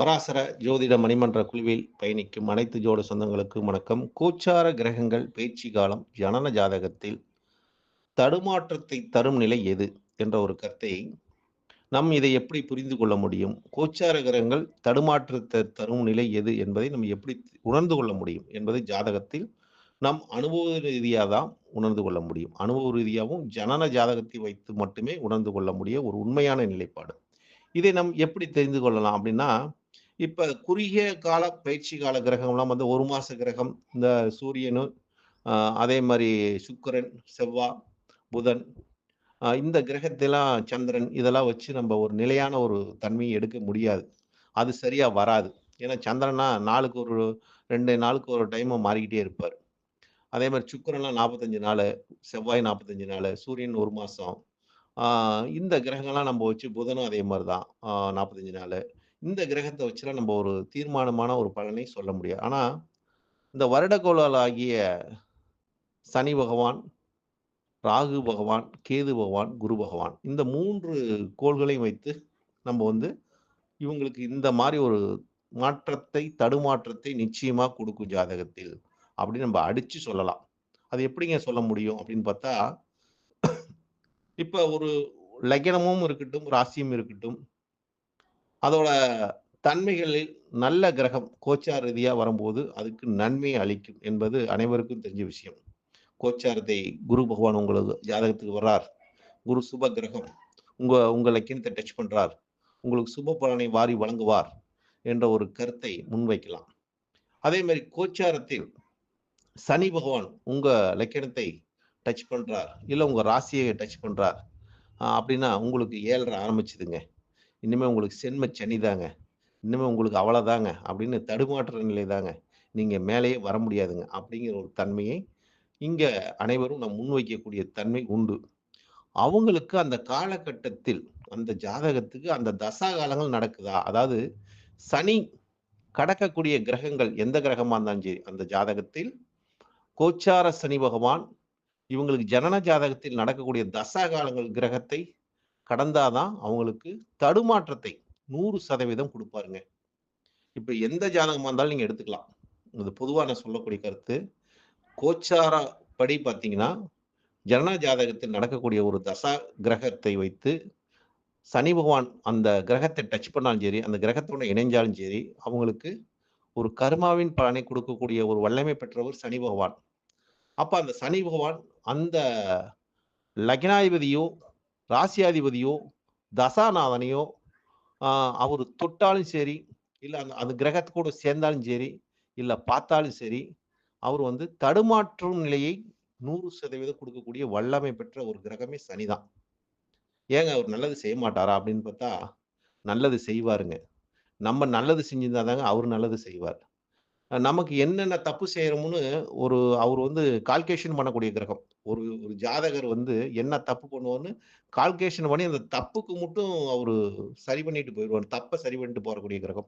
பராசர ஜோதிட மணிமன்ற குழுவில் பயணிக்கும் அனைத்து ஜோட சொந்தங்களுக்கும் வணக்கம். கோச்சார கிரகங்கள் பயிற்சி காலம் ஜனன ஜாதகத்தில் தடுமாற்றத்தை தரும் நிலை எது என்ற ஒரு கருத்தை இதை எப்படி புரிந்து கொள்ள முடியும்? கோச்சார கிரகங்கள் தடுமாற்றத்தை தரும் நிலை எது என்பதை நம்ம எப்படி உணர்ந்து கொள்ள முடியும் என்பதை ஜாதகத்தில் நம் அனுபவ ரீதியாக தான் உணர்ந்து கொள்ள முடியும். அனுபவ ரீதியாகவும் ஜனன ஜாதகத்தை வைத்து மட்டுமே உணர்ந்து கொள்ள முடிய ஒரு உண்மையான நிலைப்பாடு. இதை நம் எப்படி தெரிந்து கொள்ளலாம் அப்படின்னா, இப்ப குறுகிய கால பயிற்சி கால கிரகம்லாம் வந்து 1 மாச கிரகம். இந்த சூரியனு, அ அதே மாரி சுக்கிரன், செவ்வாய், புதன், இந்த கிரகத்தெல்லாம் சந்திரன் இதெல்லாம் வச்சு நம்ம ஒரு நிலையான ஒரு தன்மையை எடுக்க முடியாது. அது சரியா வராது. ஏன்னா சந்திரன்னா நாளுக்கு ஒரு 2 நாளுக்கு ஒரு டைமா மாறிக்கிட்டே இருப்பாரு. அதே மாரி சுக்கிரன்லாம் 45 நாளு, செவ்வாய் 45 நாளு, சூரியன் 1 மாசம். ஆ இந்த கிரகங்கள்லாம் நம்ம வச்சு புதனும் அதே மாரி தான். 45 நாளு. இந்த கிரகத்த வச்சுலாம் நம்ம ஒரு தீர்மானமான ஒரு பலனை சொல்ல முடியாது. ஆனா, இந்த வருடக்கோளால் ஆகிய சனி பகவான், ராகு பகவான், கேது பகவான், குரு பகவான் இந்த 3 கோள்களையும் வைத்து நம்ம வந்து இவங்களுக்கு இந்த மாரி ஒரு மாற்றத்தை, தடுமாற்றத்தை நிச்சயமா குடுக்கும் ஜாதகத்தில். அப்படின்னு நம்ம அடிச்சு சொல்லலாம். அது எப்படிங்க சொல்ல முடியும் அப்படின்னு பார்த்தா, இப்ப ஒரு லக்னமும் இருக்கட்டும், ராசியும் இருக்கட்டும். அதோட தன்மைகளில் நல்ல கிரகம் கோச்சார ரீதியா வரும்போது, அதுக்கு நன்மையை அளிக்கும் என்பது அனைவருக்கும் தெரிஞ்ச விஷயம். கோச்சாரத்தை குரு பகவான் உங்களுக்கு ஜாதகத்துக்கு வர்றார். குரு சுப கிரகம். உங்க உங்க லக்கினத்த டச் பண்றார். உங்களுக்கு சுப பலனை வாரி வழங்குவார் என்ற ஒரு கருத்தை முன்வைக்கலாம். அதே மாரி கோச்சாரத்தில் சனி பகவான் உங்க லக்கினத்தை டச் பண்றார். இல்ல உங்க ராசியை டச் பண்றார். அப்படின்னா உங்களுக்கு 7.5 ஆரம்பிச்சுதுங்க. இனிமே உங்களுக்கு சென்ம சனிதாங்க. இனிமே உங்களுக்கு அவ்வளதாங்க அப்படின்னு தடுமாற்ற நிலை தாங்க. நீங்க மேலேயே வர முடியாதுங்க. அப்படிங்கிற ஒரு தன்மையை இங்க அனைவரும் நாம் முன்வைக்கக்கூடிய தன்மை உண்டு. அவங்களுக்கு அந்த காலகட்டத்தில் அந்த ஜாதகத்துக்கு அந்த தசா காலங்கள் நடக்குதா? அதாவது சனி கடக்கக்கூடிய கிரகங்கள் எந்த கிரகமா இருந்தாலும் சரி, அந்த ஜாதகத்தில் கோச்சார சனி பகவான் இவங்களுக்கு ஜனன ஜாதகத்தில் நடக்கக்கூடிய தசா காலங்கள் கிரகத்தை கடந்தா தான் அவங்களுக்கு தடுமாற்றத்தை 100% குடுப்பாருங்க. இப்ப எந்த ஜாதகமா இருந்தாலும் நீங்க எடுத்துக்கலாம். இது பொதுவா நான் சொல்லக்கூடிய கருத்து. கோச்சார படி பார்த்தீங்கன்னா, ஜனன ஜாதகத்தில் நடக்கக்கூடிய ஒரு தசா கிரகத்தை வைத்து, சனி பகவான் அந்த கிரகத்த டச் பண்ணாலும் சரி, அந்த கிரகத்தோட இணைஞ்சாலும் சரி, அவங்களுக்கு ஒரு கர்மாவின் பலனை கொடுக்கக்கூடிய ஒரு வல்லமை பெற்றவர் சனி பகவான். அப்ப அந்த சனி பகவான் அந்த லக்னாதிபதியோ, ராசியாதிபதியோ, தசாநாதனையோ ஆ அவரு தொட்டாலும் சரி, இல்ல அந்த அந்த கிரகத்து கூட சேர்ந்தாலும் சரி, இல்ல பார்த்தாலும் சரி, அவரு வந்து தடுமாற்றும் நிலையை 100% குடுக்கக்கூடிய வல்லமை பெற்ற ஒரு கிரகமே சனிதான். ஏங்க அவரு நல்லது செய்ய மாட்டாரா? அப்படின்னு பார்த்தா, நல்லது செய்வாருங்க. நம்ம நல்லது செஞ்சிருந்தா தாங்க அவரு நல்லது செய்வார். நமக்கு என்னென்ன தப்பு செய்றோம்னு அவரு வந்து கால்குலேஷன் பண்ணக்கூடிய கிரகம். ஒரு ஒரு ஜாதகர் வந்து என்ன தப்பு பண்ணுவோம்னு கால்குலேஷன் பண்ணி அந்த தப்புக்கு மட்டும் அவரு சரி பண்ணிட்டு போயிருவாரு. தப்ப சரி பண்ணிட்டு போறக்கூடிய கிரகம்.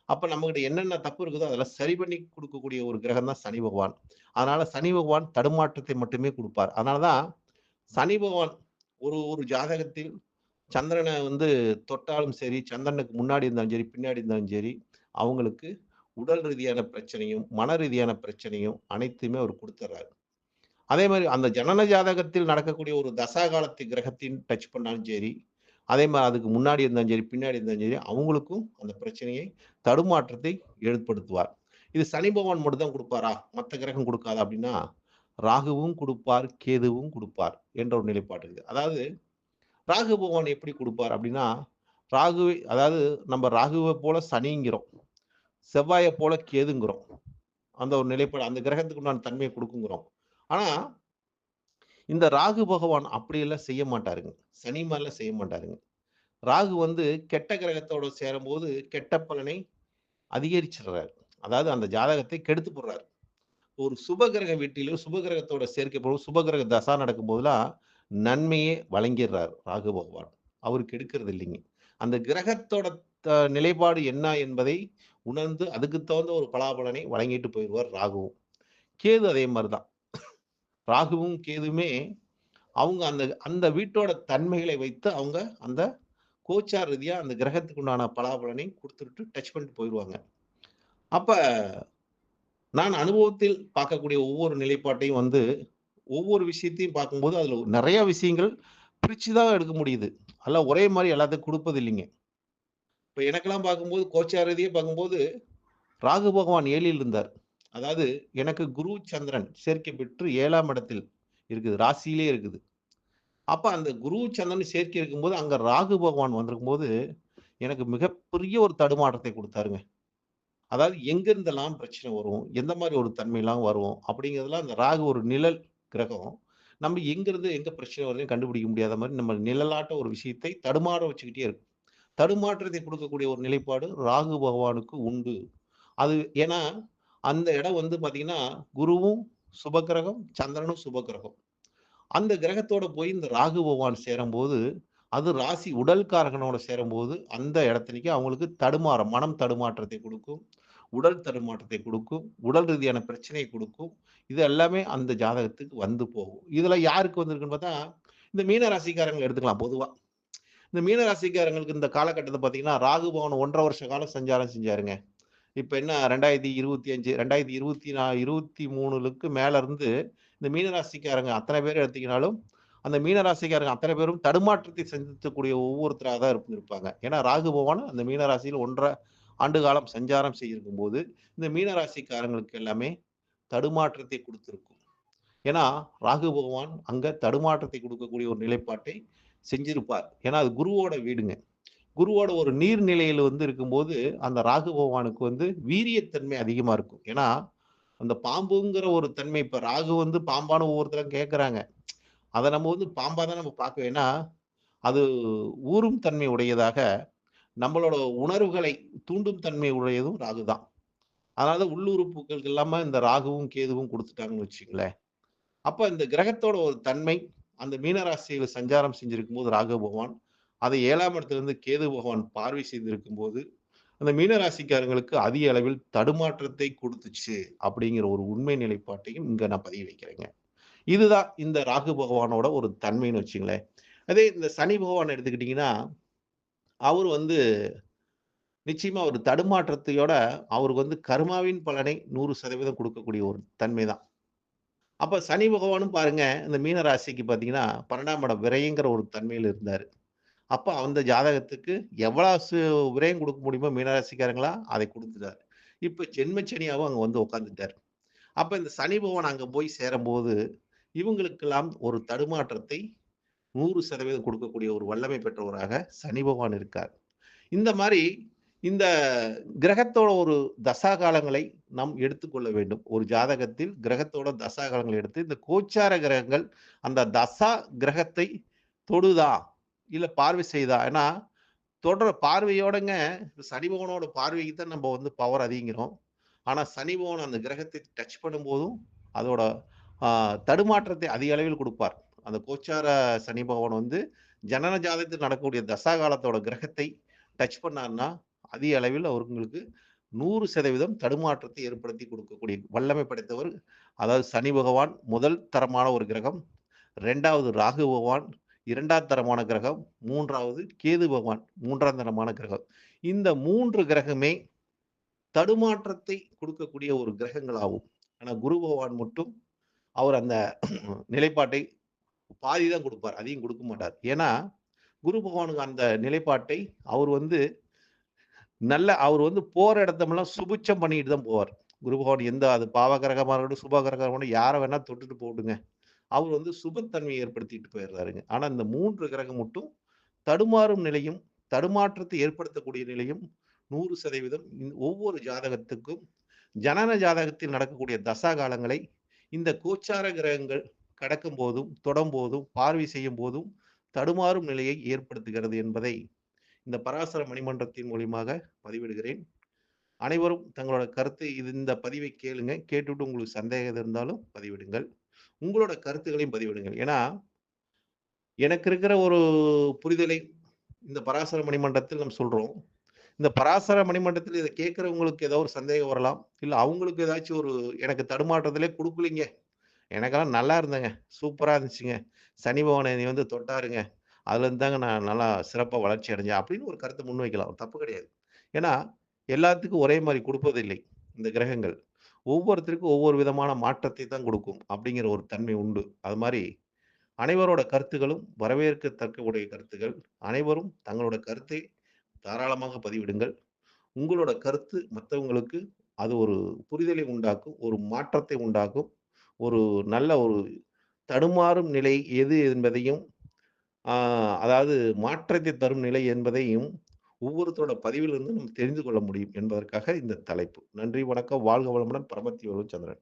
அப்ப நம்மகிட்ட என்னென்ன தப்பு இருக்குதோ, அதெல்லாம் சரி பண்ணி குடுக்கக்கூடிய ஒரு கிரகம் தான் சனி பகவான். அதனால சனி பகவான் தடுமாற்றத்தை மட்டுமே குடுப்பார். அதனால தான் சனி பகவான் ஒரு ஒரு ஜாதகத்தில் சந்திரன வந்து தொட்டாலும் சரி, சந்திரனுக்கு முன்னாடி இருந்தாலும் சரி, பின்னாடி இருந்தாலும் சரி, அவங்களுக்கு உடல் ரீதியான பிரச்சனையும், மன ரீதியான பிரச்சனையும் அனைத்துமே அவர் குடுத்துர்றாரு. அதே மாரி அந்த ஜனன ஜாதகத்தில் நடக்கக்கூடிய ஒரு தசா காலத்து கிரகத்தின் டச் பண்ணாலும் சரி, அதே மாரி அதுக்கு முன்னாடி இருந்தாலும் சரி, பின்னாடி இருந்தாலும் சரி, அவங்களுக்கும் அந்த பிரச்சனையை, தடுமாற்றத்தை ஏற்படுத்துவார். இது சனி பகவான் மட்டும் தான் குடுப்பாரா? மத்த கிரகம் குடுக்காதா? அப்டின்னா, ராகுவும் குடுப்பார், கேதுவும் குடுப்பார் என்ற ஒரு நிலைப்பாடு இருக்குது. அதாவது ராகு பகவான் எப்படி குடுப்பார்? அப்டின்னா, அதாவது நம்ம ராகுவ போல சனிங்கிறோம். செவ்வாய போல கேதுங்கிறோம். அந்த ஒரு நிலைப்பாடு அந்த கிரகத்துக்கு உண்டான தன்மைய குடுக்குங்கிறோம். ஆனா இந்த ராகு பகவான் அப்படியெல்லாம் செய்ய மாட்டாருங்க. சனி மாரிலாம் செய்ய மாட்டாருங்க. ராகு வந்து கெட்ட கிரகத்தோட சேரும்போது, கெட்ட பலனை அதிகரிச்சுடுறாரு. அதாவது அந்த ஜாதகத்தை கெடுத்து புடுறாரு. ஒரு சுப கிரக வீட்டிலும், சுப கிரகத்தோட சேர்க்கைப்படும், சுப கிரக தசா நடக்கும்போதெல்லாம் நன்மையே வழங்கிடுறாரு ராகு பகவான். அவரு கெடுக்கிறது இல்லைங்க. அந்த கிரகத்தோட நிலைப்பாடு என்ன என்பதை உணர்ந்து, அதுக்கு தகுந்த ஒரு பலாபலனை வழங்கிட்டு போயிருவார் ராகுவும். கேது அதே மாரி தான். ராகுவும், கேதுவுமே அவங்க அந்த அந்த வீட்டோட தன்மைகளை வைத்து அவங்க அந்த கோச்சார் ரீதியா அந்த கிரகத்துக்கு உண்டான பலாபலனையும் குடுத்துட்டு டச் பண்ணிட்டு போயிருவாங்க. அப்ப நான் அனுபவத்தில் பார்க்கக்கூடிய ஒவ்வொரு நிலைப்பாட்டையும் வந்து, ஒவ்வொரு விஷயத்தையும் பார்க்கும்போது, அதுல நெறைய விஷயங்கள் பிரிச்சு தான் எடுக்க முடியுது. எல்லாம் ஒரே மாரி எல்லாத்துக்கும் குடுப்பது இல்லைங்க. இப்ப எனக்கெல்லாம் பார்க்கும்போது, கோச்சார் ரீதியா பார்க்கும்போது, ராகு பகவான் 7ல் இருந்தார். அதாவது எனக்கு குரு, சந்திரன் சேர்க்கை பெற்று 7ஆம் இடத்தில் இருக்குது. ராசியிலே இருக்குது. அப்ப அந்த குரு, சந்திரன் சேர்க்கை இருக்கும்போது, அங்க ராகு பகவான் வந்திருக்கும்போது, எனக்கு மிகப்பெரிய ஒரு தடுமாற்றத்தை குடுத்தாருங்க. அதாவது எங்கிருந்தெல்லாம் பிரச்சனை வரும்? எந்த மாரி ஒரு தன்மைலாம் வரும்? அப்படிங்கிறதெல்லாம் அந்த ராகு ஒரு நிழல் கிரகம். நம்ம எங்கிருந்து எங்க பிரச்சனை வருதுன்னு கண்டுபிடிக்க முடியாத மாரி நம்ம நிழலாட்ட ஒரு விஷயத்தை தடுமாற வச்சுக்கிட்டே இருக்கும். தடுமாற்றத்தை குடுக்கக்கூடிய ஒரு நிலைப்பாடு ராகு பகவானுக்கு உண்டு. அது ஏன்னா, அந்த இடம் வந்து பார்த்தீங்கன்னா, குருவும் சுபக்கிரகம், சந்திரனும் சுபக்கிரகம். அந்த கிரகத்தோட போய் இந்த ராகு பகவான் சேரும்போது, அது ராசி உடல் காரகனோட சேரும்போது, அந்த இடத்திலேயே அவங்களுக்கு தடுமாறம், மனம் தடுமாற்றத்தை குடுக்கும். உடல் தடுமாற்றத்தை குடுக்கும். உடல் ரீதியான பிரச்சனைய குடுக்கும். இது எல்லாமே அந்த ஜாதகத்துக்கு வந்து போகும். இதுல யாருக்கு வந்திருக்குன்னு பார்த்தா, இந்த மீன ராசிக்காரங்கள எடுத்துக்கலாம் பொதுவா. இந்த மீன ராசிக்காரங்களுக்கு இந்த காலகட்டத்தில பார்த்தீங்கன்னா, ராகு பகவான் 1 1/2 வருஷ காலம் சஞ்சாரம் செஞ்சாருங்க. இப்ப என்ன 2025 2023க்கு மேல இருந்து இந்த மீனராசிக்காரங்க அத்தனை பேரும் எடுத்தீங்கனாலும், அந்த மீனராசிக்காரங்க அத்தனை பேரும் தடுமாற்றத்தை சந்திக்கக்கூடிய ஒவ்வொருத்தரா தான் இருப்பாங்க. ஏன்னா ராகு பகவான் அந்த மீனராசியில 1 1/2 ஆண்டு காலம் சஞ்சாரம் செய்திருக்கும்போது, இந்த மீனராசிக்காரங்களுக்கு எல்லாமே தடுமாற்றத்தை குடுத்திருக்கும். ஏன்னா ராகு பகவான் அங்க தடுமாற்றத்தை குடுக்கக்கூடிய ஒரு நிலைப்பாட்டை செஞ்சிருப்பார். ஏன்னா அது குருவோட வீடுங்க. குருவோட ஒரு நீர் நிலையில வந்து இருக்கும்போது, அந்த ராகு பகவானுக்கு வந்து வீரியத்தன்மை அதிகமா இருக்கும். ஏன்னா, அந்த பாம்புங்கிற ஒரு தன்மை இப்ப ராகு வந்து பாம்பான்னு ஒவ்வொருத்தரும் கேட்கறாங்க. அத நம்ம வந்து பாம்பா தான் நம்ம பார்க்க ஏன்னா, அது ஊரும் தன்மை உடையதாக நம்மளோட உணர்வுகளை தூண்டும் தன்மை உடையதும் ராகு தான். அதனால தான் உள்ளுறுப்புகளுக்கு இல்லாம இந்த ராகுவும், கேதுவும் குடுத்துட்டாங்கன்னு வச்சுக்கங்களேன். அப்ப இந்த கிரகத்தோட ஒரு தன்மை, அந்த மீன ராசியில சஞ்சாரம் செஞ்சிருக்கும்போது ராகு பகவான், அதை 7ஆம் இடத்திலிருந்து கேது பகவான் பார்வை செய்திருக்கும்போது, அந்த மீன ராசிக்காரங்களுக்கு அதிக அளவில் தடுமாற்றத்தை குடுத்துச்சு, அப்படிங்கிற ஒரு உண்மை நிலைப்பாட்டையும் இங்க நான் பதிய வைக்கிறேங்க. இதுதான் இந்த ராகு பகவானோட ஒரு தன்மைன்னு வச்சுங்களேன். அதே இந்த சனி பகவான் எடுத்துக்கிட்டீங்கன்னா, அவரு வந்து நிச்சயமா ஒரு தடுமாற்றத்தையோட அவருக்கு வந்து கர்மாவின் பலனை 100% குடுக்கக்கூடிய ஒரு தன்மை தான். அப்ப சனி பகவானும் பாருங்க, இந்த மீன ராசிக்கு பார்த்தீங்கன்னா, 12ஆம் இடம் விரயங்கிற ஒரு தன்மையில இருந்தாரு. அப்ப அந்த ஜாதகத்துக்கு எவ்வளவு விரயம் குடுக்க முடியுமோ மீனராசிக்காரங்களா, அதை குடுத்துட்டாரு. இப்ப ஜென்ம சனியாவும் அங்க வந்து உட்கார்ந்துட்டாரு. அப்ப இந்த சனி பகவான் அங்க போய் சேரும்போது, இவங்களுக்கெல்லாம் ஒரு தடுமாற்றத்தை 100% கொடுக்கக்கூடிய ஒரு வல்லமை பெற்றவராக சனி பகவான் இருக்கார். இந்த மாரி இந்த கிரகத்தோட ஒரு தசா காலங்களை நாம் எடுத்துக்கொள்ள வேண்டும். ஒரு ஜாதகத்தில் கிரகத்தோட தசா காலங்களை எடுத்து, இந்த கோச்சார கிரகங்கள் அந்த தசா கிரகத்தை தொடுதா? இல்ல பார்வை செய்தா? ஏன்னா, தொடர் பார்வையோடங்க சனி பகவானோட பார்வைக்கு தான் நம்ம வந்து பவர் அதிகங்கிறோம். ஆனா, சனி பகவான் அந்த கிரகத்தை டச் பண்ணும்போதும், அதோட ஆ தடுமாற்றத்தை அதிக அளவில் குடுப்பார். அந்த கோச்சார சனி பகவான் வந்து ஜனன ஜாதகத்தில் நடக்கக்கூடிய தசா காலத்தோட கிரகத்தை டச் பண்ணார்ன்னா, அதிக அளவில் அவங்களுக்கு 100% தடுமாற்றத்தை ஏற்படுத்தி கொடுக்கக்கூடிய வல்லமை படைத்தவர். அதாவது சனி பகவான் முதல் தரமான ஒரு கிரகம். 2வது ராகு பகவான் 2ஆம் தரமான கிரகம். 3வது கேது பகவான் 3ஆம் தரமான கிரகம். இந்த 3 கிரகமே தடுமாற்றத்தை கொடுக்கக்கூடிய ஒரு கிரகங்களாகும். ஆனா குரு பகவான் மட்டும் அவர் அந்த நிலைப்பாட்டை பாதி தான் குடுப்பார். அதிகம் குடுக்க மாட்டார். ஏன்னா, குரு பகவானுக்கு அந்த நிலைப்பாட்டை அவர் வந்து அவர் வந்து போற இடத்தெல்லாம் சுபிட்சம் பண்ணிட்டு தான் போவார். குரு பகவான் எந்த அது பாவ கிரகமா இருக்கட்டும், சுப கிரகமா இருக்கட்டும் யார வேணா தொட்டுட்டு போகட்டுங்க. அவர் வந்து சுபத்தன்மையை ஏற்படுத்திட்டு போயிடுறாருங்க. ஆனா இந்த 3 கிரகம் மட்டும் தடுமாறும் நிலையும், தடுமாற்றத்தை ஏற்படுத்தக்கூடிய நிலையும் 100% ஒவ்வொரு ஜாதகத்துக்கும் ஜனன ஜாதகத்தில் நடக்கக்கூடிய தசா காலங்களை இந்த கோச்சார கிரகங்கள் கடக்கும்போதும், தொடம்போதும், பார்வை செய்யும்போதும் தடுமாறும் நிலையை ஏற்படுத்துகிறது என்பதை இந்த பராசர மணிமன்றத்தின் மூலியமாக பதிவிடுகிறேன். அனைவரும் தங்களோட கருத்து இந்த பதிவை கேளுங்க. கேட்டுட்டு உங்களுக்கு சந்தேகம் இருந்தாலும் பதிவிடுங்கள். உங்களோட கருத்துக்களையும் பதிவிடுங்கள். ஏன்னா, எனக்கு இருக்கிற ஒரு புரிதலை இந்த பராசர மணிமன்றத்தில் நம்ம சொல்றோம். இந்த பராசர மணிமண்டலத்தில இத கேட்கிறவங்களுக்கு ஏதோ ஒரு சந்தேகம் வரலாம். இல்ல அவங்களுக்கு ஏதாச்சும் ஒரு எனக்கு தடுமாற்றத்திலே குடுக்கலீங்க. எனக்கெல்லாம் நல்லா இருந்தேங்க. சூப்பரா இருந்துச்சுங்க. சனி பகவான் என்னைய வந்து தொட்டாருங்க. அதுலேருந்து தாங்க நான் நல்லா சிறப்பா வளர்ச்சி அடைஞ்சேன் அப்படின்னு ஒரு கருத்த முன்வைக்கலாம். தப்பு கிடையாது. ஏன்னா, எல்லாத்துக்கும் ஒரே மாரி குடுப்பதில்லை இந்த கிரகங்கள். ஒவ்வொருத்தருக்கும் ஒவ்வொரு விதமான மாற்றத்தை தான் குடுக்கும். அப்படிங்கிற ஒரு தன்மை உண்டு. அது மாரி அனைவரோட கருத்துக்களும் வரவேற்கத்தக்க உடைய கருத்துக்கள். அனைவரும் தங்களோட கருத்தை தாராளமாக பதிவிடுங்கள். உங்களோட கருத்து மத்தவங்களுக்கு அது ஒரு புரிதலை உண்டாக்கும். ஒரு மாற்றத்தை உண்டாக்கும். ஒரு நல்ல ஒரு தடுமாறும் நிலை எது என்பதையும், ஆ அதாவது மாற்றத்தை தரும் நிலை என்பதையும் ஒவ்வொருத்தரோட பதிவிலிருந்து நம்ம தெரிந்து கொள்ள முடியும் என்பதற்காக இந்த தலைப்பு. நன்றி, வணக்கம். வாழ்க வளமுடன். பரமத்தி வேலு சந்திரன்.